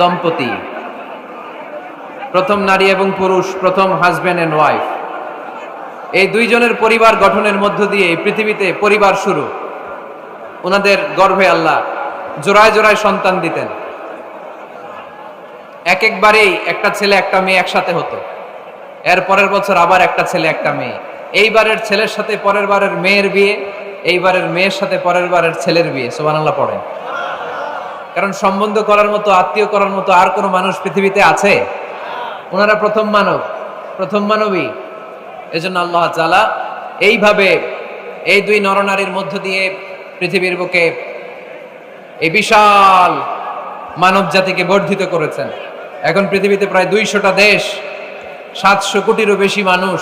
দম্পতি, প্রথম নারী এবং পুরুষ, প্রথম হাজব্যান্ড এন্ড ওয়াইফ, এই দুইজনের পরিবার গঠনের মধ্য দিয়ে এই পৃথিবীতে পরিবার শুরু। ওনাদের গর্ভে আল্লাহ জোড়ায় জোড়ায় সন্তান দিতেন। এক একবারেই একটা ছেলে একটা মেয়ে একসাথে হতো, এর পরের বছর আবার একটা ছেলে একটা মেয়ে, এইবারের ছেলের সাথে পরের বারের মেয়ের বিয়ে, এইবারের মেয়ের সাথে পরের বারের ছেলের বিয়ে। সুবহানাল্লাহ পড়েন। কারণ সম্বন্ধ করার মতো, আত্মীয় করার মতো আর কোনো মানুষ পৃথিবীতে আছে? ওনারা প্রথম মানব, প্রথম মানবী। এজন্য আল্লাহ তাআলা এইভাবে এই দুই নরনারীর মধ্য দিয়ে পৃথিবীর বুকে এই বিশাল মানব জাতিকে বর্ধিত করেছেন। এখন পৃথিবীতে প্রায় 200টা দেশ, 700 কোটিরও বেশি মানুষ,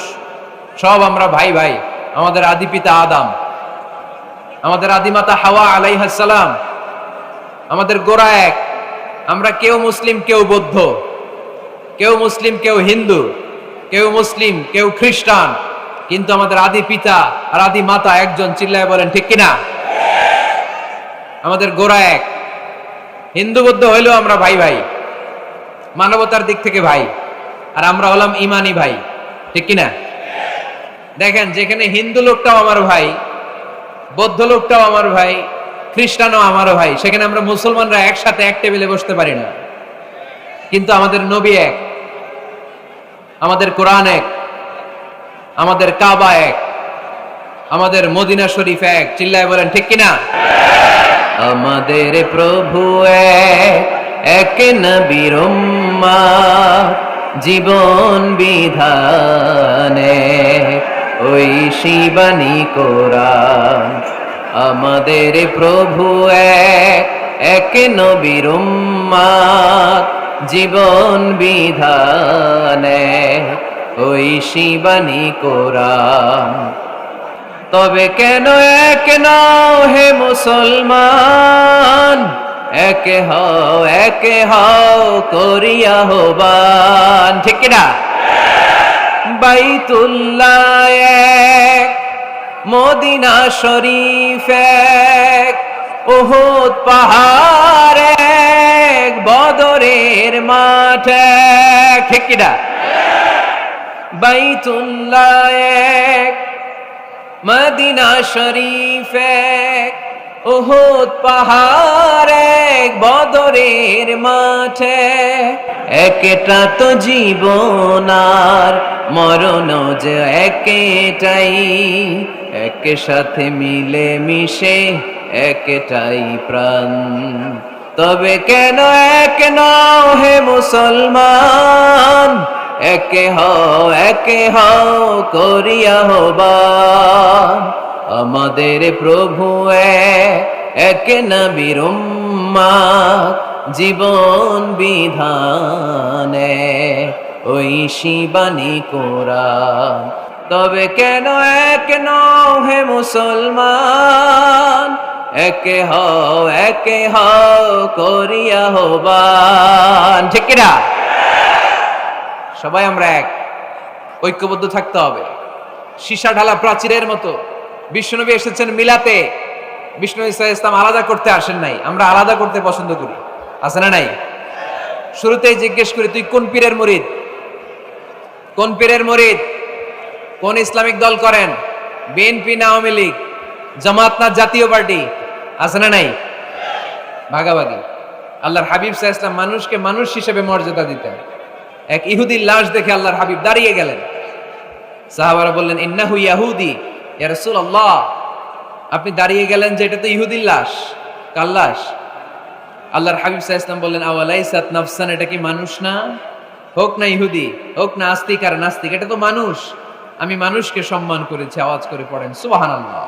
সব আমরা ভাই ভাই। আমাদের আদি পিতা আদম, আমাদের আদিমাতা হাওয়া আলাইহিস সালাম, আমাদের গোড়া এক। আমরা কেউ মুসলিম, কেউ বৌদ্ধ, কেউ মুসলিম, কেউ হিন্দু, কেউ মুসলিম, কেউ খ্রিস্টান, কিন্তু আমাদের আদি পিতা আর আদি মাতা একজন। চিল্লায় বলেন ঠিক কিনা? আমাদের গোড়া এক। হিন্দু বৌদ্ধ হইলেও আমরা ভাই ভাই, মানবতার দিক থেকে ভাই, আর আমরা হলাম ইমানি ভাই। ঠিক কিনা? দেখেন, যেখানে হিন্দু লোকটাও আমার ভাই, বৌদ্ধ লোকটাও আমার ভাই, খ্রিস্টানও আমারও ভাই, সেখানে আমরা মুসলমানরা একসাথে এক টেবিলে বসতে পারি না। কিন্তু আমাদের নবী এক, আমাদের কোরআন এক, আমাদের কাবা এক, আমাদের মদিনা শরীফ এক। চিল্লায় বলেন ঠিক কিনা? আমাদের প্রভু এক, নবীর উম্মত, জীবন বিধানে ওই শিবানী কোরআন। আমাদের প্রভু এক, নবীর উম্মত, জীবন বিধানে ওই শিবানী কোরআন। তবে কেন এক নও হে মুসলমান, একে হও করিয়া আহ্বান। ঠিক কিনা? বাইতুল্লাহ এক, মদিনা শরীফ এক, উহুদ পাহাড় এক, বদরের মাঠ এক। ঠিক কিনা? বাইতুল্লাহ এক, মদিনা শরীফ এক, উহুদ পাহাড় এক, বদরের মাঠে। একটা তো জীবন আর মরণ যে একটাই, একে সাথে মিলে মিশে একটাই প্রাণ। তবে কেন এক নও হে মুসলমান, একে হও করিয়া আহ্বান। আমাদের প্রভু এক, নবীর উম্মত, জীবন বিধানে ওই শিবানী কোরআন। তবে কেন এক নও হে মুসলমান, একে হও করিয়া আহ্বান। ঠিক কিনা? সবাই আমরা এক, ঐক্যবদ্ধ থাকতে হবে। সীসা ঢালা প্রাচীরের মতো বিশ্বনবী এসেছেন মিলাতে। বিষ্ণু ইসলাম আলাদা করতে আসেন নাই, আমরা আলাদা করতে পছন্দ করি। আছে না নাই? শুরুতেই জিজ্ঞেস করি, তুই কোন পীরের মুরিদ? কোন পীরের মুরিদ? কোন ইসলামিক দল করেন? বিএনপি না আওয়ামী লীগ, জামাত না জাতীয় পার্টি? আছে না নাই? ভাগাভাগি। আল্লাহর হাবিব সাল্লাল্লাহু আলাইহি ওয়াসাল্লাম মানুষকে মানুষ হিসেবে মর্যাদা দিতেন। এক ইহুদির লাশ দেখে আল্লাহর হাবিব দাঁড়িয়ে গেলেন। সাহাবারা বললেন, ইন্নাহু ইয়াহুদি ইয়া রাসূলুল্লাহ। আপনি দাঁড়িয়ে গেলেন যে এটা তো ইহুদির লাশ, কার লাশ? আল্লাহর হাবিব সাল্লাল্লাহু আলাইহি ওয়াসাল্লাম বললেন, আওয়ালাইসাত নাফসান, এটা কি মানুষ না? হোক না ইহুদি, হোক না আস্তিক আর নাস্তিক, এটা তো মানুষ। আমি মানুষকে সম্মান করেছি। আওয়াজ করে পড়েন সুবহানাল্লাহ।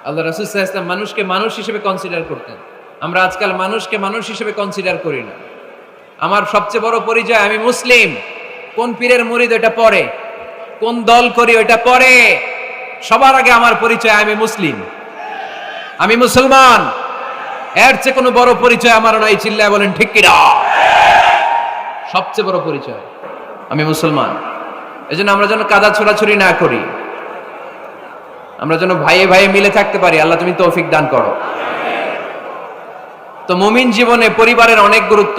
আল্লাহ রাসূল সাল্লাল্লাহু আলাইহি ওয়াসাল্লাম মানুষকে মানুষ হিসেবে কনসিডার করতেন। আমরা আজকাল মানুষকে মানুষ হিসেবে কনসিডার করি না। আমার সবচেয়ে বড় পরিচয় আমি মুসলিম। কোন পীরের মুরিদ ওটা পরে, কোন দল করি ওটা পরে, সবার আগে আমার পরিচয় আমি মুসলিম, আমি মুসলমান। এর চেয়ে কোনো বড় পরিচয় আমার নাই। চিল্লায় বলেন ঠিক কিনা? সবচেয়ে বড় পরিচয় আমি মুসলমান। এজন্য আমরা যেন কাদা ছোড়াছুরি না করি, আমরা যেন ভাইয়ে ভাইয়ে মিলে থাকতে পারি। আল্লাহ তুমি তৌফিক দান করো। তো মুমিন জীবনে পরিবারের অনেক গুরুত্ব।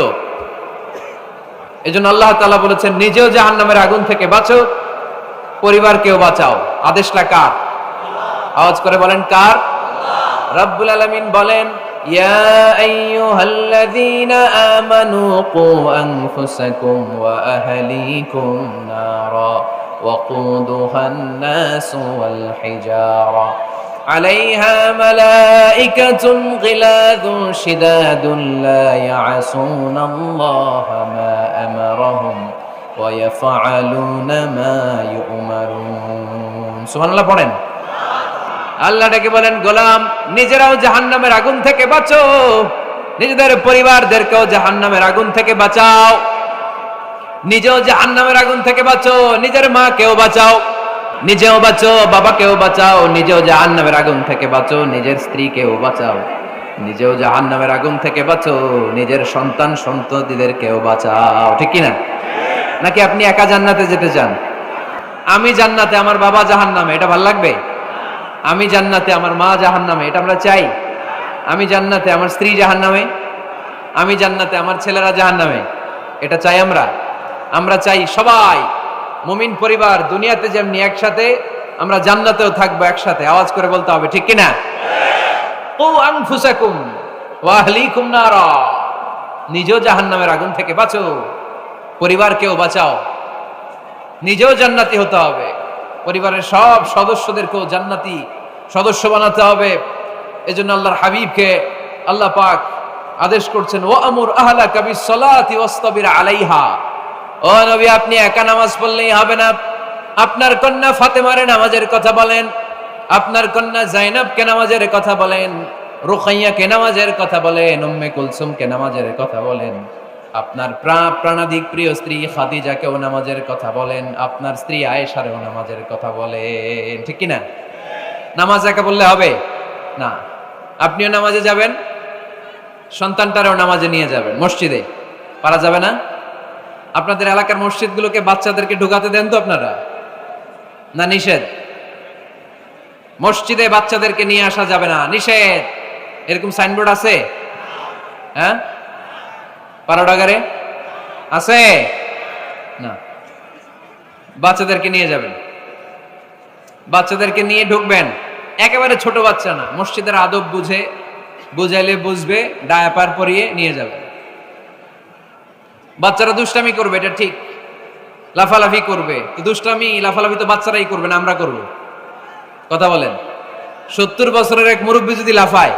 এজন্য আল্লাহ তাআলা বলেছেন, নিজেও জাহান্নামের আগুন থেকে বাঁচো, পরিবারকেও বাঁচাও। আদেশটা কার? আওয়াজ করে বলেন কার? রব্বুল আলামিন বলেন, ইয়া আইয়ুহাল্লাযীনা আমানু কু আনফুসাকুম ওয়া আহলিকুম নারা ওয়াকুদুহান নাস ওয়াল হিজারা আলাইহা মালাইকাতুন গিলাযুন শিদাদুন লা ইয়াসুনাল্লাহা মা আমারাহুম ওয়া ইয়াফআলুনা মা ইউমারুন। সুবহানাল্লাহ পড়েন। আল্লাহ ডেকে বলেন, গোলাম নিজেরাও জাহান্নামের আগুন থেকে বাঁচো, নিজেদের পরিবারদেরকেও জাহান্নামের আগুন থেকে বাঁচাও। নিজেও জাহান্নামের আগুন থেকে বাঁচো, নিজের মাকেও বাঁচাও, নিজেও বাঁচো, বাবাকেও বাঁচাও। নিজেও জাহান্নামের আগুন থেকে বাঁচো, নিজের স্ত্রীকেও বাঁচাও। নিজেও জাহান্নামের আগুন থেকে বাঁচো, নিজের সন্তান সন্ততিদেরকেও বাঁচাও। ঠিক কি না? নাকি আপনি একা জান্নাতে যেতে চান? আমি জান্নাতে, আমার বাবা জাহান্নামে, এটা ভালো লাগবে? আমি জান্নাতে, আমার মা জাহান্নামে, এটা আমরা চাই? আমি জান্নাতে, আমার স্ত্রী জাহান্নামে, আমি জান্নাতে, আমার ছেলেরা জাহান্নামে, এটা চাই আমরা? আমরা চাই সবাই মুমিন পরিবার দুনিয়াতে যেমনি একসাথে, আমরা জান্নাতেও থাকবো একসাথে। আওয়াজ করে বলতে হবে, ঠিক কিনা? কু আনফুসাকুম ওয়া আহলিকুম নারা, নিজেও জাহান্নামের আগুন থেকে বাঁচো, পরিবারকেও বাঁচাও। নিজেও জান্নাতি হতে হবে, পরিবারের সব সদস্যদেরকেও জান্নাতি সদস্য বানাতে হবে। এজন্য আল্লাহর হাবিবকে আল্লাহ পাক আদেশ করছেন, ওয়ামুর আহলাকা বিসসালাতি ওয়াসতাবির আলাইহা। ও নবী, আপনি একা নামাজ পড়লেই হবে না, আপনার কন্যা ফাতেমারে নামাজের কথা বলেন, আপনার কন্যা জাইনাবকে নামাজের কথা বলেন, রুকাইয়াকে নামাজের কথা বলেন, উম্মে কুলসুমকে নামাজের কথা বলেন, আপনার প্রাণাধিক প্রিয় স্ত্রী খাদিজাকেও নামাজের কথা বলেন, আপনার স্ত্রী আয়েশারেও নামাজের কথা বলেন। ঠিক কিনা? নামাজ একা বললে হবে না, আপনিও নামাজে যাবেন, সন্তানটারেও নামাজে নিয়ে যাবেন। মসজিদে পারা যাবে না? আপনাদের এলাকার মসজিদগুলোকে বাচ্চাদেরকে ঢুকাতে দেন তো আপনারা, না নিষেধ? মসজিদে বাচ্চাদেরকে নিয়ে আসা যাবে না, নিষেধ, এরকম সাইনবোর্ড আছে? হ্যাঁ, পারোডাগারে আছে না? বাচ্চাদেরকে নিয়ে যাবেন, বাচ্চাদেরকে নিয়ে ঢুকবেন, একেবারে ছোট বাচ্চা না, মসজিদের আদব বুঝে, বুঝাইলে বুঝবে, ডায়াপার পরিয়ে নিয়ে যাবেন। বাচ্চারা দুষ্টামি করবে, এটা ঠিক, লাফালাফি করবে, দুষ্টামি লাফালাফি তো বাচ্চারাই করবে না, আমরা করব? কথা বলেন। 70 বছরের এক মুরব্বী যদি লাফায়,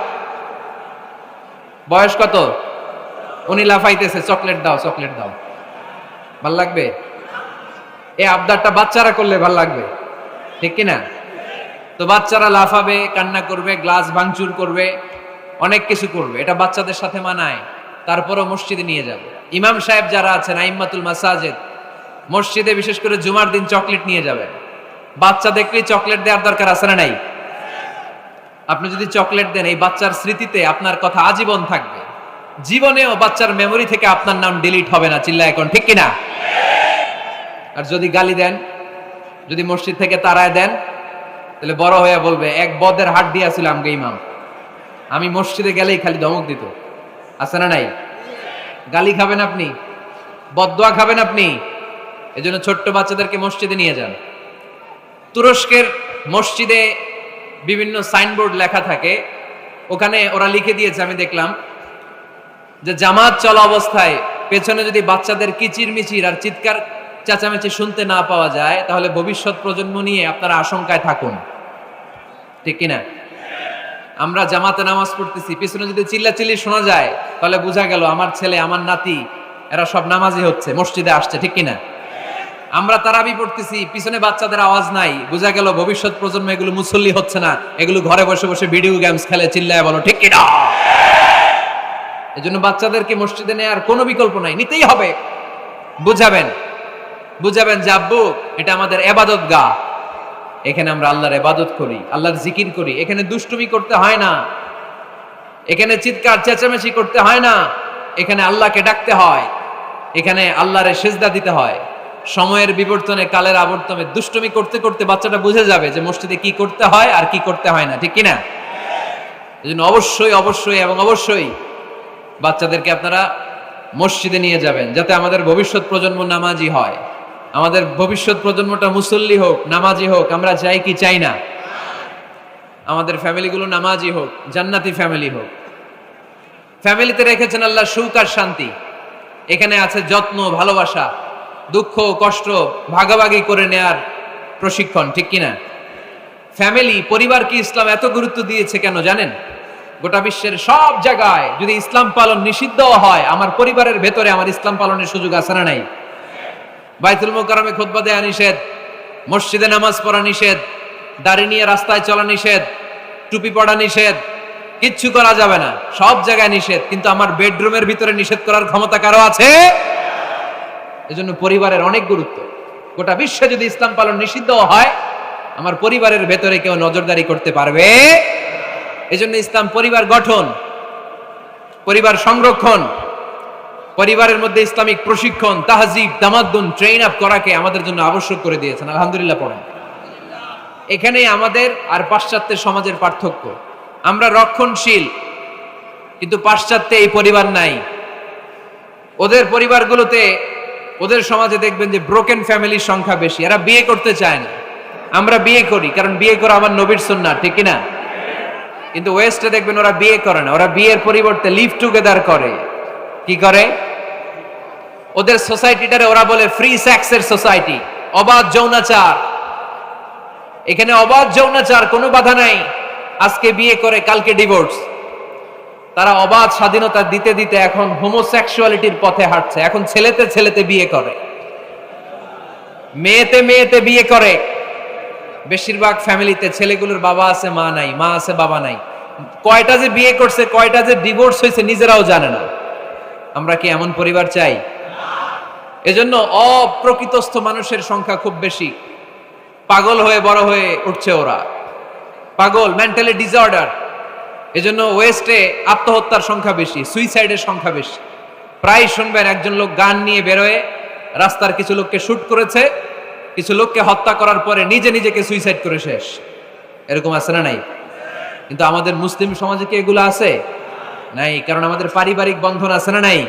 বয়স কত, উনি লাফাইতেছে, চকলেট দাও, চকলেট দাও, ভাল লাগবে? এই আবদারটা বাচ্চারা করলে ভাল লাগবে, ঠিক কিনা? তো বাচ্চারা লাফাবে, কান্না করবে, গ্লাস ভাঙচুর করবে, অনেক কিছু করবে, এটা বাচ্চাদের সাথে মানায়। তারপরও মসজিদে নিয়ে যাবে। ইমাম সাহেব যারা আছেন, আইম্মাতুল মাসাজিদ, মসজিদে বিশেষ করে জুমার দিন চকলেট নিয়ে যাবেন। বাচ্চা দেখলেই চকলেট দেওয়ার দরকার আছে না নাই? আপনি যদি চকলেট দেন, এই বাচ্চার স্মৃতিতে আপনার কথা আজীবন থাকবে, জীবনেও বাচ্চার মেমোরি থেকে আপনার নাম ডিলিট হবে না। চিল্লা এখন, ঠিক কিনা? আর যদি গালি দেন, যদি মসজিদ থেকে তাড়ায় দেন, তাহলে বড় হয়ে বলবে, এক বদের হাট দিয়েছিল আমগে ইমাম, আমি মসজিদে গেলেই খালি ধমক দিত। আছে না নাই? গালি খাবেন আপনি, বদদোয়া খাবেন আপনি। এজন্য ছোট্ট বাচ্চাদেরকে মসজিদে নিয়ে যান। তুরস্কের মসজিদে বিভিন্ন সাইনবোর্ড লেখা থাকে, ওখানে ওরা লিখে দিয়েছে, আমি দেখলাম, যে জামাত চলা অবস্থায় পেছনে যদি বাচ্চাদের কিচির মিচির আর চিৎকার চেঁচামেচি শুনতে না পাওয়া যায়, তাহলে ভবিষ্যৎ প্রজন্ম নিয়ে আপনারা আশঙ্কায় থাকুন। ঠিক কিনা? আমরা জামাতে নামাজ পড়তেছি, পিছনে যদি চিল্লাচিল্লি শোনা যায়, তাহলে বোঝা গেল আমার ছেলে, আমার নাতি, এরা সব নামাজি হচ্ছে, মসজিদে আসছে। ঠিক কিনা? আমরা তারাবি পড়তেছি, পিছনে বাচ্চাদের আওয়াজ নাই, বোঝা গেল ভবিষ্যৎ প্রজন্ম এগুলো মুসল্লি হচ্ছে না, এগুলো ঘরে বসে বসে ভিডিও গেমস খেলে। চিল্লায় বলো, ঠিক কিনা? এজন্য বাচ্চাদেরকে মসজিদে নেওয়ার কোনো বিকল্প নাই, নিতেই হবে। বুঝাবেন, বুঝাবেন যে আব্বু, এটা আমাদের ইবাদত গাহ, এখানে আমরা আল্লাহর ইবাদত করি, আল্লাহর জিকির করি, এখানে দুষ্টুমি করতে হয় না, এখানে চিৎকার চেঁচামেচি করতে হয় না, এখানে আল্লাহকে ডাকতে হয়, এখানে আল্লাহরে সিজদা দিতে হয়। সময়ের বিবর্তনে, কালের আবর্তনে দুষ্টুমি করতে করতে বাচ্চাটা বুঝে যাবে যে মসজিদে কি করতে হয় আর কি করতে হয় না। ঠিক কিনা? এজন্য অবশ্যই অবশ্যই এবং অবশ্যই বাচ্চাদেরকে আপনারা মসজিদে নিয়ে যাবেন, যাতে আমাদের ভবিষ্যৎ প্রজন্ম নামাজি হয়, আমাদের ভবিষ্যৎ প্রজন্মটা মুসল্লি হোক, নামাজি হোক। আমরা চাই কি চাই না? আমাদের ফ্যামিলিগুলো নামাজি হোক, জান্নাতি ফ্যামিলি হোক। ফ্যামিলিতে রেখেছেন আল্লাহ সুখ আর শান্তি। এখানে আছে যত্ন, ভালোবাসা, দুঃখ কষ্ট ভাগাভাগি করে নেয়ার প্রশিক্ষণ, ঠিক কিনা? ফ্যামিলি, পরিবারকে ইসলাম এত গুরুত্ব দিয়েছে কেন জানেন? গোটা বিশ্বের সব জায়গায় যদি ইসলাম পালন নিষিদ্ধ হয়, আমার পরিবারের ভেতরে আমার ইসলাম পালনের সুযোগ আছে না নাই? বাইতুল মুকাররমে খুতবা দেয়া নিষেধ, মসজিদে নামাজ পড়া নিষেধ, দাড়ি নিয়ে রাস্তায় চলা নিষেধ, টুপি পড়া নিষেধ, কিচ্ছু করা যাবে না, সব জায়গায় নিষেধ। কিন্তু আমার বেডরুমের ভিতরে নিষেধ করার ক্ষমতা কারো আছে? এজন্য পরিবারের অনেক গুরুত্ব। গোটা বিশ্বে যদি ইসলাম পালন নিষিদ্ধ হয়, আমার পরিবারের ভেতরে কেউ নজরদারি করতে পারবে? এজন্য ইসলাম পরিবার গঠন, পরিবার সংরক্ষণ, পরিবারের মধ্যে ইসলামিক প্রশিক্ষণ, তাহজিব, তামাদ্দুন, ট্রেন আপ করাকে আমাদের জন্য আবশ্যক করে দিয়েছেন। আলহামদুলিল্লাহ পড়েন। এখানেই আমাদের আর পাশ্চাত্যের সমাজের পার্থক্য। আমরা রক্ষণশীল, কিন্তু পাশ্চাত্যে এই পরিবার নাই। ওদের পরিবারগুলোতে, ওদের সমাজে দেখবেন যে ব্রোকেন ফ্যামিলির সংখ্যা বেশি, এরা বিয়ে করতে চায় না। আমরা বিয়ে করি, কারণ বিয়ে করা আমার নবীর সুন্নাহ, ঠিক কিনা? কিন্তু ওয়েস্টে দেখবেন ওরা বিয়ে করে না, ওরা বিয়ের পরিবর্তে লিভ টুগেদার করে। কি করে? ওদের সোসাইটিটারে ওরা বলে ফ্রি সেক্সের সোসাইটি, অবাধ যৌনাচার। এখানে অবাধ যৌনাচার, কোনো বাধা নাই। আজকে বিয়ে করে কালকে ডিভোর্স। তারা অবাধ স্বাধীনতা দিতে দিতে এখন হোমোসেক্সুয়ালিটির পথে হাঁটছে। এখন ছেলেতে ছেলেতে বিয়ে করে, মেয়েতে মেয়েতে বিয়ে করে। বেশিরভাগ ফ্যামিলিতে ছেলেগুলোর বাবা আছে মা নাই, মা আছে বাবা নাই। কয়টা যে বিয়ে করছে, কয়টা যে ডিভোর্স হয়েছে নিজেরাও জানে না। আমরা কি এমন পরিবার চাই? এজন্য অপ্রকৃতস্থ মানুষের সংখ্যা খুব বেশি। পাগল হয়ে বড় হয়ে উঠছে ওরা, পাগল, মেন্টালি ডিসঅর্ডার। এজন্য ওয়েস্টে আত্মহত্যার সংখ্যা বেশি, সুইসাইডের সংখ্যা বেশি। প্রায় শুনবেন একজন লোক গান নিয়ে বেরোয়, রাস্তার কিছু লোককে শুট করেছে, কিছু লোককে হত্যা করার পরে নিজে নিজেকে সুইসাইড করে শেষ। এরকম আছে না নাই? কিন্তু আমাদের মুসলিম সমাজে কি এগুলো আছে? নাই। কারণ আমাদের পারিবারিক বন্ধন আছে না নাই?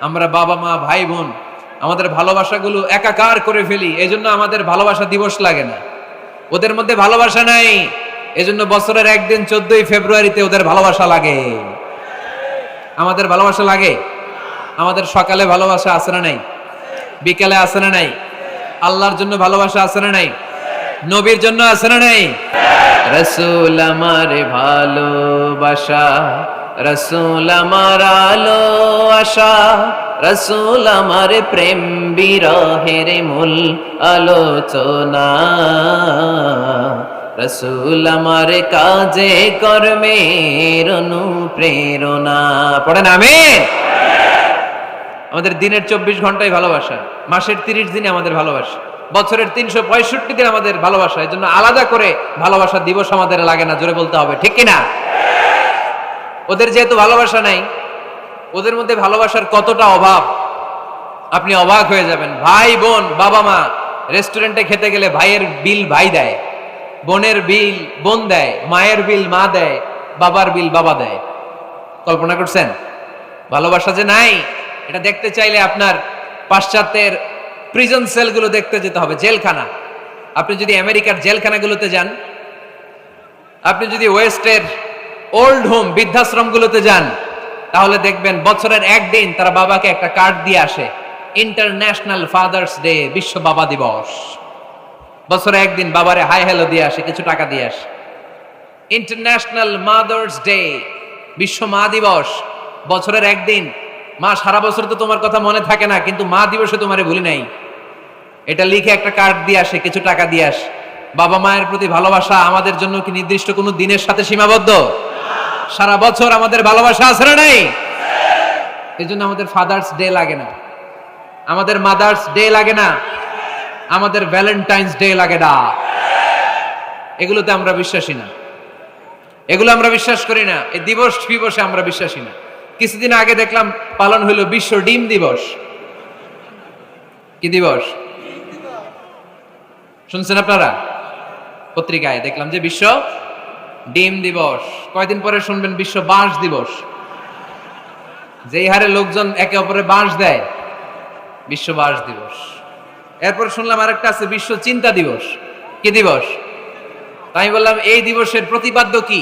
আমরা বাবা মা ভাই বোন আমাদের ভালোবাসাগুলো একাকার করে ফেলি। এজন্য আমাদের ভালোবাসা দিবস লাগে না। ওদের মধ্যে ভালোবাসা নাই, এজন্য বছরের একদিন 14ই ফেব্রুয়ারিতে ওদের ভালোবাসা লাগে। আমাদের ভালোবাসা লাগে? আমাদের সকালে ভালোবাসা আছে না নাই? বিকেলে আছে না নাই? আল্লাহর জন্য ভালোবাসা আছে না নাই? নবীর জন্য আছে না নাই? রাসূল আমার ভালোবাসা, রাসূল আমার আলো আশা, রাসূল আমার প্রেম বিরহের মূল আলোচনা, রাসূল আমার কাজে কর্মের অনুপ্রেরণা। পড়েন আমিন। আমাদের দিনের 24 ঘন্টায় ভালোবাসা, মাসের 30 দিনে আমাদের ভালোবাসা, বছরের 365 দিন আমাদের ভালোবাসা। এই জন্য আলাদা করে ভালোবাসা দিবস আমাদের লাগে না। জোরে বলতে হবে, ঠিক কিনা? ওদের যেহেতু ভালোবাসা নাই, ওদের মধ্যে ভালোবাসার কতটা অভাব আপনি অবাক হয়ে যাবেন। ভাই বোন, বাবা মা রেস্টুরেন্টে খেতে গেলে ভাইয়ের বিল ভাই দেয়, বোনের বিল বোন দেয়, মায়ের বিল মা দেয়, বাবার বিল বাবা দেয়। কল্পনা করছেন? ভালোবাসা যে নাই, এটা দেখতে চাইলে আপনার পাশ্চাত্যের প্রিজন সেলগুলো দেখতে যেতে হবে, জেলখানা। আপনি যদি আমেরিকার জেলখানাগুলোতে যান, আপনি যদি ওয়েস্টের ওল্ড হোম বৃদ্ধাশ্রমগুলোতে যান, তাহলে দেখবেন বছরের একদিন তারা বাবাকে একটা কার্ড দিয়ে আসে, ইন্টারন্যাশনাল ফাদার্স ডে, বিশ্ব বাবা দিবস। বছরে একদিন বাবারে হাই হ্যালো দিয়ে আসে, কিছু টাকা দিয়ে আসে। ইন্টারন্যাশনাল মাদার্স ডে, বিশ্ব মা দিবস, বছরের একদিন। মা সারা বছর তো তোমার কথা মনে থাকে না, কিন্তু মা দিবসে তোমারে ভুলি নাই, এটা লিখে একটা কার্ড দিয়ে আসে, কিছু টাকা দিয়ে আসে। বাবা মায়ের প্রতি ভালোবাসা আমাদের জন্য কি নির্দিষ্ট কোনো দিনের সাথে সীমাবদ্ধ? সারা বছর আমাদের ভালোবাসা আছে না নাই? এই জন্য আমাদের ফাদার্স ডে লাগে না, আমাদের মাদার্স ডে লাগে না, আমাদের ভ্যালেন্টাইন্স ডে লাগে না। এগুলোতে আমরা বিশ্বাসী না, এগুলো আমরা বিশ্বাস করি না। এই দিবস দিবসে আমরা বিশ্বাসী না। কিছুদিন আগে দেখলাম পালন হইল বিশ্ব ডিম দিবস। কি দিবস শুনছেন আপনারা? পত্রিকায় দেখলাম যে বিশ্ব ডিম দিবস। কয়দিন পরে শুনবেন বিশ্ব বাঁশ দিবস। যেই হারে লোকজন একে অপরে বাঁশ দেয়, বিশ্ব বাঁশ দিবস। এরপর শুনলাম আরেকটা আছে বিশ্ব চিন্তা দিবস। কি দিবস? তাই বললাম এই দিবসের প্রতিপাদ্য কি?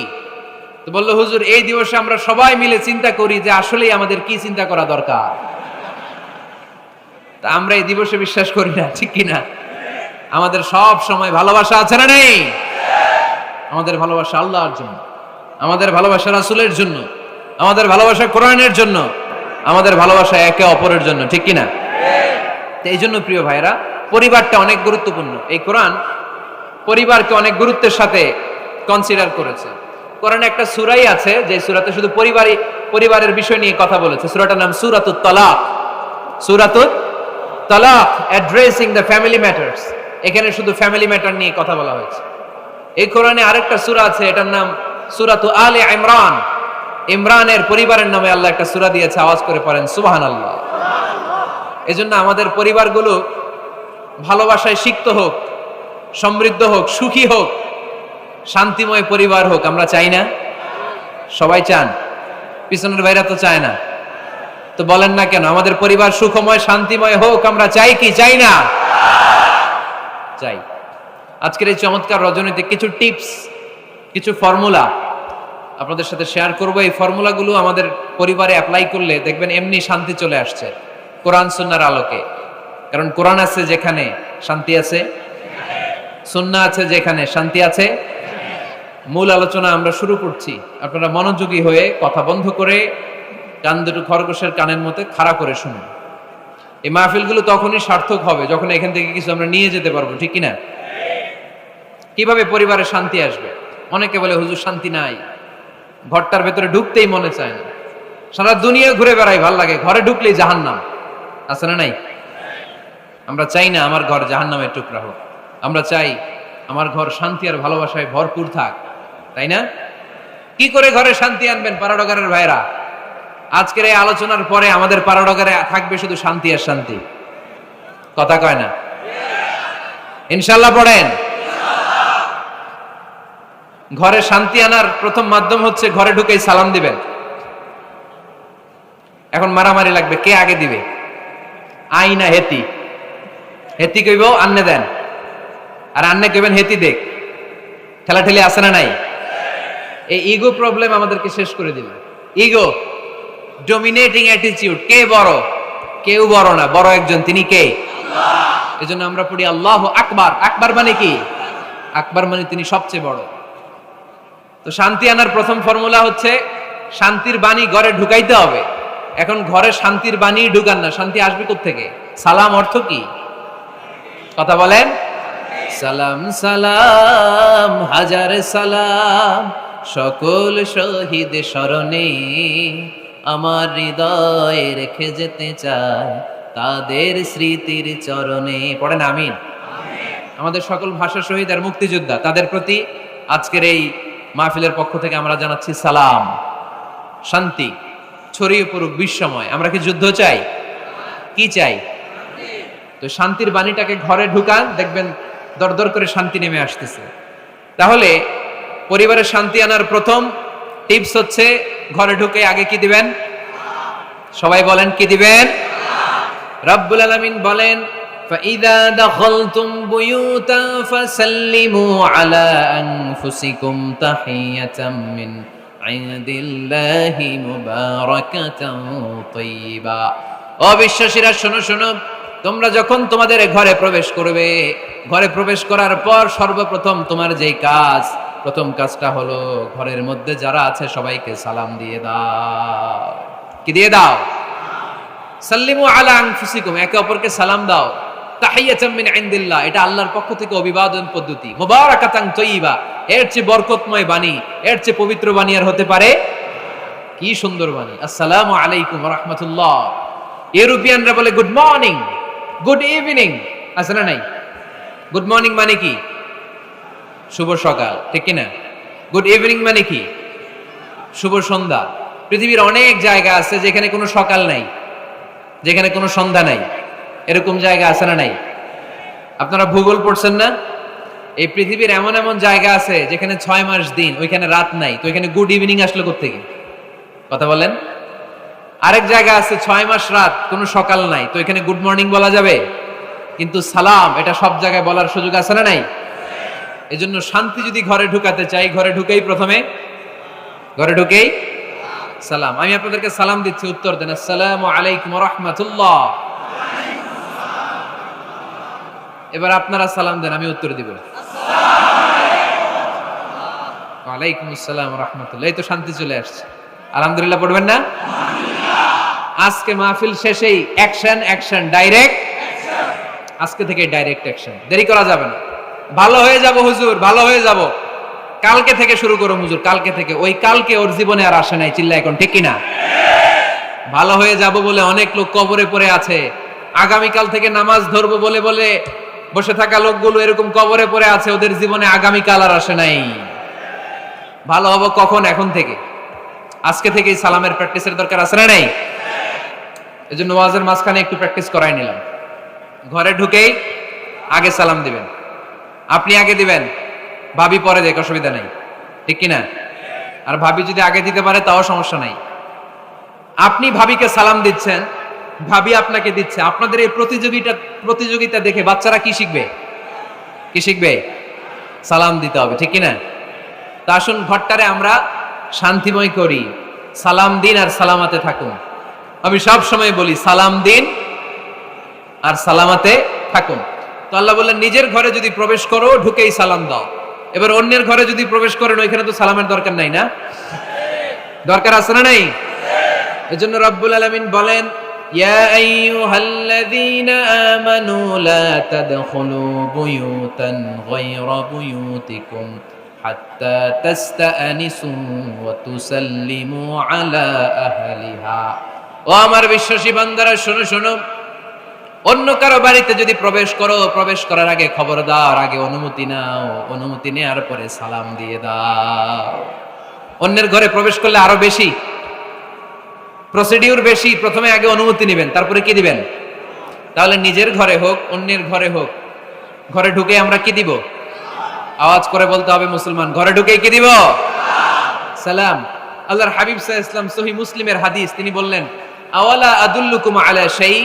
তো বললো হুজুর এই দিবসে আমরা সবাই মিলে চিন্তা করি যে আসলেই আমাদের কি চিন্তা করা দরকার। তা আমরা এই দিবসে বিশ্বাস করি না, ঠিক কিনা? আমাদের সব সময় ভালোবাসা আছে না নেই? আমাদের ভালোবাসা আল্লাহর জন্য, আমাদের ভালোবাসা রাসূলের জন্য, আমাদের ভালোবাসা কোরআনের জন্য, আমাদের ভালোবাসা একে অপরের জন্য, ঠিক কিনা? তো এই জন্য প্রিয় ভাইরা, পরিবারটা অনেক গুরুত্বপূর্ণ। এই কোরআন পরিবারকে অনেক গুরুত্বের সাথে কনসিডার করেছে। কোরআনে একটা সূরাই আছে যে সূরাতে শুধু পরিবারের বিষয় নিয়ে কথা বলেছে। সূরাটার নাম সূরাতুত তালাক। সূরাতুত তালাক, অ্যাড্রেসিং দ্য ফ্যামিলি ম্যাটার্স। এখানে শুধু ফ্যামিলি ম্যাটার নিয়ে কথা বলা হয়েছে। এই কোরআনে আরেকটা সূরা আছে, এটার নাম সূরাতু আলে ইমরান। ইমরানের পরিবারের নামে আল্লাহ একটা সূরা দিয়েছে। আওয়াজ করে পড়েন সুবহানাল্লাহ। এজন্য আমাদের পরিবারগুলো ভালোবাসায় সিক্ত হোক, সমৃদ্ধ হোক, সুখী হোক, শান্তিময় পরিবার হোক। আমরা চাই না? সবাই চান? পিছনের ভাইরা তো চায় না। তো বলেন না কেন? আমাদের পরিবার সুখময় শান্তিময় হোক আমরা চাই কি চাই না? চাই। আজকের এই চমৎকার রজনীতে কিছু টিপস, কিছু ফর্মুলা আপনাদের সাথে শেয়ার করব। এই ফর্মুলাগুলো আমাদের পরিবারে অ্যাপ্লাই করলে দেখবেন এমনি শান্তি চলে আসছে কোরআন সুন্নাহর আলোকে। কারণ কোরআন আছে যেখানে শান্তি আছে, সুন্নাহ আছে যেখানে শান্তি আছে। মূল আলোচনা আমরা শুরু করছি। আপনারা মনোযোগী হয়ে কথা বন্ধ করে কান দুটো খরগোশের কানের মতো খাড়া করে শুনুন। এই মাহফিলগুলো তখনই সার্থক হবে যখন এখান থেকে কিছু আমরা নিয়ে যেতে পারবো, ঠিক কিনা? কিভাবে পরিবারে শান্তি আসবে? অনেকে বলে হুজুর শান্তি নাই, ঘরটার ভেতরে ঢুকতেই মনে চায় না, সারা দুনিয়া ঘুরে বেড়াই, ভাল লাগে, ঘরে ঢুকলেই জাহান্নাম। আছে না নাই? আমরা চাই না আমার ঘর জাহান্নামের টুকরা হোক। আমরা চাই আমার ঘর শান্তি আর ভালোবাসায় ভরপুর থাক, তাই না? কি করে ঘরে শান্তি আনবেন পাড়াডগারের ভাইরা? আজকের এই আলোচনার পরে আমাদের পাড়াডগারে থাকবে শুধু শান্তি আর শান্তি। কথা কয় না? ইনশাআল্লাহ পড়েন। ঘরে শান্তি আনার প্রথম মাধ্যম হচ্ছে ঘরে ঢুকেই সালাম দিবেন। এখন মারামারি লাগবে, কে আগে দিবে? আই না হেতি? হেতি কইব আন্নে দেন, আর আন্নে কইবেন হেতি দেখ। ঠেলাঠেলি আছে না নাই? এই ইগো প্রবলেম আমাদেরকে শেষ করে দিবে। Ego, dominating attitude. কে বড়? কেউ বড় না, বড় একজন, তিনি কে? আল্লাহ। এজন্য আমরা পড়ি আল্লাহু আকবার। আকবার মানে কি? আকবার মানে তিনি সবচেয়ে বড়। তো শান্তি আনার প্রথম ফর্মুলা হচ্ছে শান্তির বাণী ঘরে ঢুকাইতে হবে। এখন ঘরে শান্তির বাণী ঢুকান না, শান্তি আসবে কোত্থেকে? সালাম অর্থ কি? কথা বলেন। সালাম সালাম হাজার সালাম সকল শহীদ স্মরণে, আমার হৃদয়ে রেখে যেতে চাই তাদের স্মৃতির চরণে। পড়েন আমিন। আমাদের সকল ভাষা শহীদ আর মুক্তিযোদ্ধা, তাদের প্রতি আজকের এই মাহফিলের পক্ষ থেকে আমরা জানাচ্ছি সালাম। শান্তি ছড়িয়ে পড়ুক বিশ্বময়। আমরা কি যুদ্ধ চাই? কি চাই? তো শান্তির বাণীটাকে ঘরে ঢুকান, দেখবেন দরদর করে শান্তি নেমে আসতেছে। তাহলে পরিবারের শান্তি আনার প্রথম টিপস হচ্ছে ঘরে ঢুকে আগে কি দিবেন? সবাই বলেন কি দিবেন? রব্বুল আলামিন বলেন فَإِذَا دَخَلْتُمْ بُيُوتًا فَسَلِّمُوا عَلَى أَنفُسِكُمْ تَحِيَّةً مِّنْ عِندِ اللَّهِ مُبَارَكَةً طَيِّبَةً। ও বিশ্বাসীরা শোনো শোনো, তোমরা যখন তোমাদের ঘরে প্রবেশ করবে, ঘরে প্রবেশ করার পর সর্বপ্রথম তোমার যেই কাজ, প্রথম কাজটা হলো ঘরের মধ্যে যারা আছে সবাইকে সালাম দিয়ে দাও। কি দিয়ে দাও? সাল্লিমু আলা আনফুসিকুম, একে অপরকে সালাম দাও। তাহিয়াতাম মিন ইনদিল্লাহ, এটা আল্লাহর পক্ষ থেকে অভিবাদন পদ্ধতি। মুবারাকাতান তাইয়্যিবা, এর চেয়ে বরকতময় বাণী, এর চেয়ে পবিত্র বাণী আর হতে পারে? কি সুন্দর বাণী! আসসালামু আলাইকুম ওয়া রাহমাতুল্লাহ। ইউরোপিয়ানরা বলে গুড মর্নিং, গুড ইভিনিং, আছে না নাই? গুড মর্নিং মানে কি? শুভ সকাল, ঠিক কি না? গুড ইভিনিং মানে কি? শুভ সন্ধ্যা। পৃথিবীর অনেক জায়গা আছে যেখানে কোনো সকাল নাই, যেখানে কোনো সন্ধ্যা নাই। এরকম জায়গা আছে না নাই? আপনারা ভূগোল পড়ছেন না? এই পৃথিবীর এমন এমন জায়গা আছে যেখানে 6 মাস দিন, ওইখানে রাত নাই, তো ওইখানে গুড ইভিনিং আসলো কোত্থেকে? কথা বলেন। আরেক জায়গা আছে 6 মাস রাত কোনো সকাল নাই, তো এখানে গুড মর্নিং বলা যাবে? কিন্তু সালাম এটা সব জায়গায় বলার সুযোগ আছে না নাই? এজন্য শান্তি যদি ঘরে ঢুকাতে চাই, ঘরে ঢুকেই সালাম। আমি আপনাদেরকে সালাম দিচ্ছি, উত্তর দেন। আসসালামু আলাইকুম ওয়া রাহমাতুল্লাহ। এবার আপনারা সালাম দেন, আমি উত্তর দিব। ওয়ালাইকুম আসসালাম ওয়া রাহমাতুল্লাহ। এই তো শান্তি চলে আসছে। আলহামদুলিল্লাহ পড়বেন না? আজকে মাহফিল শেষেই অ্যাকশন ডাইরেক্ট অ্যাকশন। আজকে থেকে ডাইরেক্ট অ্যাকশন, দেরি করা যাবে না। ভালো হয়ে যাব হুজুর, ভালো হয়ে যাব, কালকে থেকে শুরু করো হুজুর, কালকে থেকে। ওই কালকে ওর জীবনে আর আসে নাই, চিল্লা এখন ঠিক কিনা? ভালো হয়ে যাব বলে অনেক লোক কবরে পড়ে আছে, আগামীকাল থেকে নামাজ ধরবো বলে বলে বসে থাকা লোকগুলো এরকম কবরে পড়ে আছে, ওদের জীবনে আগামীকাল আর আসে নাই। ভালো হবো কখন? এখন থেকে, আজকে থেকেই সালামের প্র্যাকটিসের দরকার আছে না নাই? এজন্য ওয়াজের মাঝখানে একটু প্র্যাকটিস করাই নিলাম। ঘরে ঢুকেই আগে সালাম দিবেন, আপনি আগে দিবেন, ভাবি পরে দেখ, অসুবিধা নাই, ঠিক কিনা? আর ভাবি যদি আগে দিতে পারে তাও সমস্যা নাই। আপনি ভাবিকে সালাম দিচ্ছেন, ভাবি আপনাকে দিচ্ছে। আপনাদের এই প্রতিযোগিতা দেখে বাচ্চারা কি শিখবে? সালাম দিতে হবে, ঠিক কিনা? তা আসুন ঘরটারে আমরা শান্তিময় করি, সালাম দিন আর সালামাতে থাকুন। আমি সব সময় বলি সালাম দিন আর সালামাতে থাকুন। তো আল্লাহ বললেন নিজের ঘরে যদি প্রবেশ করো ঢুকেই সালাম দাও। এবার অন্যের ঘরে যদি প্রবেশ করেন ওইখানে তো সালামের দরকার নাই, না? দরকার আছে না নাই? এজন্য রব্বুল আলামিন বলেন, ইয়া আইয়ুহাল্লাযীনা আমানু লা তাদখুলু বুয়ুতান গায়রা বুয়ুতিকুম হাত্তা তাস্তানিসু ওয়া তুসাল্লিমু আলা আহলিহা। ও আমার বিশ্বাসী বান্দারা, শোনো শোনো, অন্য কারো বাড়িতে যদি প্রবেশ করো, প্রবেশ করার আগে খবরদার আগে অনুমতি নাও, অনুমতি নেওয়ার পরে সালাম দিয়ে দাও। অন্যের ঘরে প্রবেশ করলে আরো বেশি প্রসিডিউর বেশি, প্রথমে আগে অনুমতি নেবেন, তারপরে কি দিবেন? তাহলে নিজের ঘরে হোক অন্যের ঘরে হোক, ঘরে ঢুকে আমরা কি দিব? আওয়াজ করে বলতে হবে মুসলমান, ঘরে ঢুকে কি দিব? সালাম। আল্লাহর হাবিব সাল্লাল্লাহু আলাইহি ওয়াসাল্লাম সহিহ মুসলিমের হাদিস, তিনি বললেন, আওয়ালা আদুল্লুকুম আলা শাই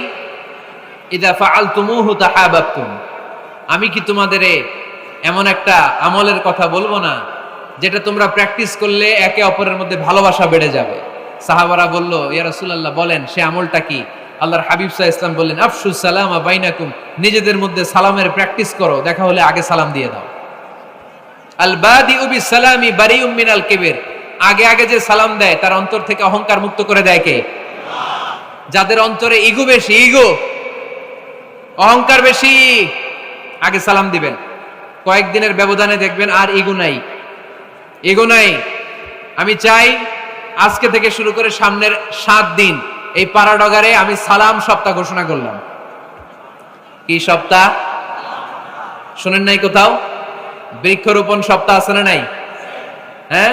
ইযা ফাআলতুমুহু তাহাবাবতুম। আমি কি তোমাদের এমন একটা আমলের কথা বলবো না যেটা তোমরা প্র্যাকটিস করলে একে অপরের মধ্যে ভালোবাসা বেড়ে যাবে? সাহাবারা বলল, ইয়া রাসূলুল্লাহ বলেন সে আমলটা কি? আল্লাহর হাবিব সাল্লাল্লাহু আলাইহি ওয়াসাল্লাম বললেন, আফশু সালামা বাইনাকুম, নিজেদের মধ্যে সালামের প্র্যাকটিস করো, দেখা হলে আগে সালাম দিয়ে দাও। আল বাদিউ বিসসালামি বারিউম মিনাল কিবির, আগে আগে যে সালাম দেয় তার অন্তর থেকে অহংকার মুক্ত করে দেয় কে? যাদের অন্তরে ইগো বেশি, অহংকার বেশি, আগে সালাম দিবেন। কয়েকদিনের ব্যবধানে দেখবেন আর ইগো নাই। আমি চাই আজকে থেকে শুরু করে সামনের 7 দিন এই পাড়াডগারে আমি সালাম সপ্তাহ ঘোষণা করলাম। কি সপ্তাহ? শুনেন নাই কোথাও? বৃক্ষরোপণ সপ্তাহ আছে না নাই? হ্যাঁ,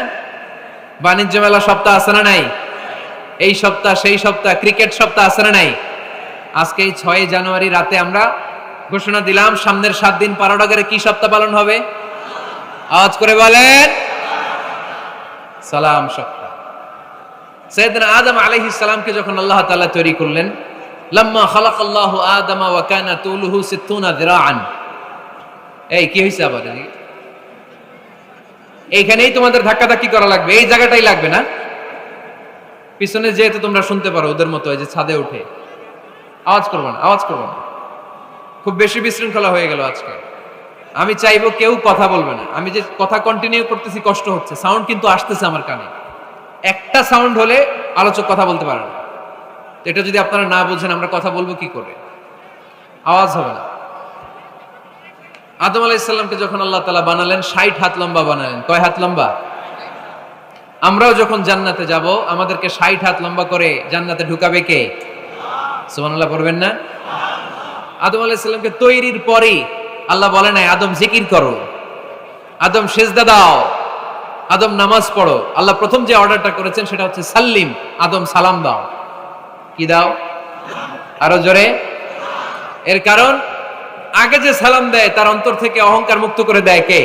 বাণিজ্য মেলা সপ্তাহ আছে না নাই? এই সপ্তাহ সেই সপ্তাহ, ক্রিকেট সপ্তাহ আছে না নাই? আজকে এই 6 জানুয়ারি রাতে আমরা ঘোষণা দিলাম সামনের 7 দিন পাড়াডগারে কি সপ্তাহ পালন হবে? আওয়াজ করে বলেন, সালাম সপ্তাহ। সাইয়েদনা আদম আলাইহিস সালামকে যখন আল্লাহ তাআলা তৈরি করলেন, লাম্মা খালাকাল্লাহু আদামা ওয়া কানা তুলুহু 60 যিরাআন। এই কি হইছে আবার? এইখানেই তোমাদের ধাক্কাধাক্কি করা লাগবে, এই জায়গাটাই লাগবে না? পিছনে যেহেতু তোমরা শুনতে পারো ওদের মতো, এই যে ছাদে উঠে আওয়াজ করবো না। খুব বেশি বিশৃঙ্খলা হয়ে গেল আজকে। আমি চাইবো কেউ কথা বলবে না। আমি যে কথা কন্টিনিউ করতেছি কষ্ট হচ্ছে, সাউন্ড কিন্তু আসতেছে আমার কানে। একটা সাউন্ড হলে আলোচক কথা বলতে পারে না। এটা যদি আপনারা না বুঝেন আমরা কথা বলবো কি করে? আওয়াজ হবে না। আদম আলাইহিস সালামকে যখন আল্লাহ তাআলা বানালেন 60 হাত লম্বা বানালেন। কয় হাত লম্বা? আমরাও যখন জান্নাতে যাব আমাদেরকে 60 হাত লম্বা করে জান্নাতে ঢুকাবে কে? সুবহানাল্লাহ পড়বেন না? আদম আলাইহিস সালামকে তৈরির পরেই আল্লাহ বলে নাই আদম জিকির করো, আদম সিজদা দাও, আদম নামাজ পড়ো। আল্লাহ প্রথম যে অর্ডারটা করেছেন সেটা হচ্ছে সাল্লিম, আদম সালাম দাও। কি দাও? আরো জোরে। এর কারণ আগে যে সালাম দেয় তার অন্তর থেকে অহংকার মুক্ত করে দেয় কে?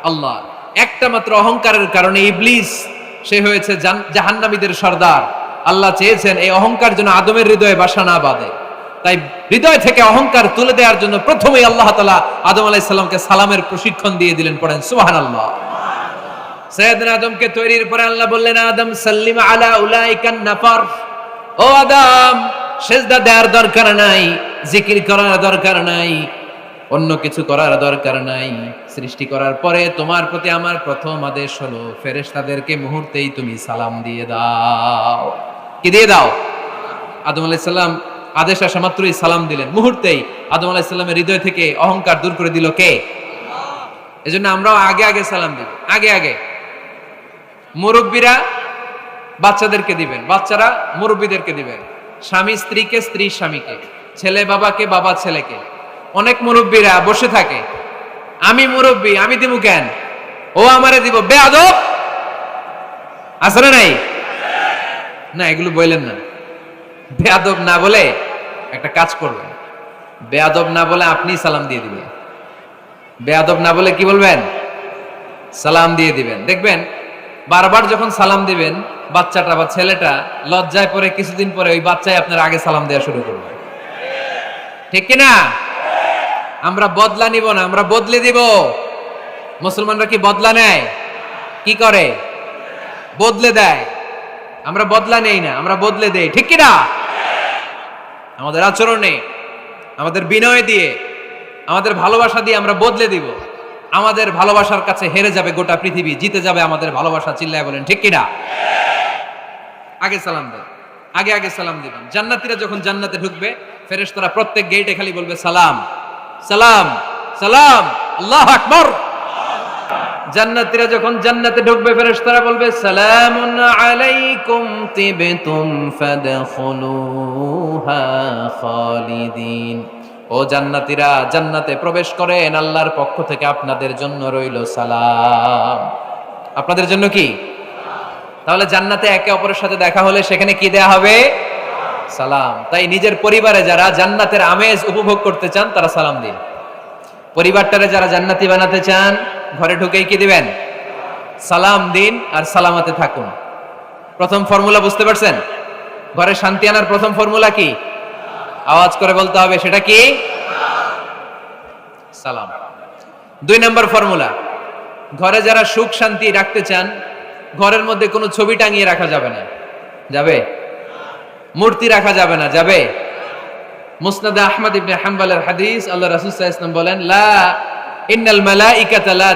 আল্লাহ। একটা মাত্র অহংকারের কারণে ইবলিস সে হয়েছে জাহান্নামীদের সর্দার। আল্লাহ চেয়েছেন এই অহংকার যেন আদমের হৃদয়ে বাসা না বাঁধে। তাই হৃদয় থেকে অহংকার তুলে দেওয়ার জন্য প্রথমেই আল্লাহ তাআলা আদম আলাইহিস সালামকে সালামের প্রশিক্ষণ দিয়ে দিলেন। পড়েন সুবহানাল্লাহ। সাইয়েদনা আদমকে তৈরির পরে আল্লাহ বললেন, আদম সাল্লিম আলা উলাইকান নাফার। ও আদম, সিজদা দেওয়ার দরকার নাই, জিকির করার দরকার নাই, অন্য কিছু করার দরকার নাই। সৃষ্টি করার পরে তোমার প্রতি আমার প্রথম আদেশ হলো ফেরেশতাদেরকে মুহূর্তেই তুমি সালাম দিয়ে দাও। কি দিয়ে দাও? আদম আলাইহিস সালাম আদেশ আসা মাত্রই সালাম দিলেন, মুহূর্তেই আদম আলাইহিস সালামের হৃদয় থেকে অহংকার দূর করে দিল কে? আল্লাহ। এজন্য আমরাও আগে আগে সালাম দিব, আগে আগে। মুরব্বীরা বাচ্চাদেরকে দিবেন, বাচ্চারা মুরব্বীদেরকে দিবেন, স্বামী স্ত্রীকে, স্ত্রী স্বামীকে, ছেলে বাবাকে, বাবা ছেলেকে। অনেক মুরব্বীরা বসে থাকে, আমি মুরব্বী, আমি দিব কেন, ও আমারে দিব, বেয়াদব। আসলে নাই না, এগুলো বললেন না। বেয়াদব না বলে একটা কাজ করবেন, বেয়াদব না বলে আপনি সালাম দিয়ে দিবেন। বেয়াদব না বলে কি বলবেন? সালাম দিয়ে দিবেন। দেখবেন বারবার যখন সালাম দিবেন, বাচ্চাটা বা ছেলেটা লজ্জায় পরে কিছুদিন পরে ওই বাচ্চাই আপনার আগে সালাম দেওয়া শুরু করবে। ঠিক কিনা? আমরা বদলা নিব না, আমরা বদলে দিব। মুসলমানরা কি বদলা নেয়? কি করে? বদলে দেয়। আমরা বদলা নেই না, আমরা বদলে দেই। ঠিক কিনা? আমাদের আচরণে, আমাদের বিনয় দিয়ে, আমাদের ভালোবাসা দিয়ে আমরা বদলে দিব। আমাদের ভালোবাসার কাছে হেরে যাবে গোটা পৃথিবী, জিতে যাবে আমাদের ভালোবাসা। চিল্লায় বলেন ঠিক কিনা? আগে সালাম দেন, আগে আগে সালাম দিবেন। জান্নাতীরা যখন জান্নাতে ঢুকবে, ফেরেশতারা প্রত্যেক গেটে খালি বলবে সালাম সালাম সালাম, আল্লাহু আকবার। জান্নাতীরা যখন জান্নাতে ঢুকবে, ফেরেশতারা বলবে সালামুন আলাইকুম তিবতুম ফাদখুলুহা খালিদিন। ও জান্নাতীরা, জান্নাতে প্রবেশ করেন, আল্লাহর পক্ষ থেকে আপনাদের জন্য রইল সালাম। আপনাদের জন্য কি? তাহলে জান্নাতে একে অপরের সাথে দেখা হলে সেখানে কি দেয়া হবে? সালাম। তাই নিজের পরিবারে যারা জান্নাতের আমেজ উপভোগ করতে চান তারা সালাম দিন। পরিবারটারে যারা জান্নাতি বানাতে চান, ঘরে ঢুকেই কি দিবেন? সালাম দিন আর সালামাতে থাকুন। প্রথম ফর্মুলা বুঝতে পারছেন? ঘরে শান্তি আনার প্রথম ফর্মুলা কি? আওয়াজ করে বলতে হবে, সেটা কি? সালাম। 2 নম্বর ফর্মুলা, ঘরে যারা সুখ শান্তি রাখতে চান, ঘরের মধ্যে কোনো ছবি টাঙিয়ে রাখা যাবে না। যাবে? মূর্তি রাখা যাবে না। যাবে? মুসনাদে আহমদ ইবনে হাম্বলের হাদিস, আল্লাহ রাসূল সাল্লাল্লাহু আলাইহি ওয়াসাল্লাম বলেন, লা ইন্নাল মালাইকাতা লা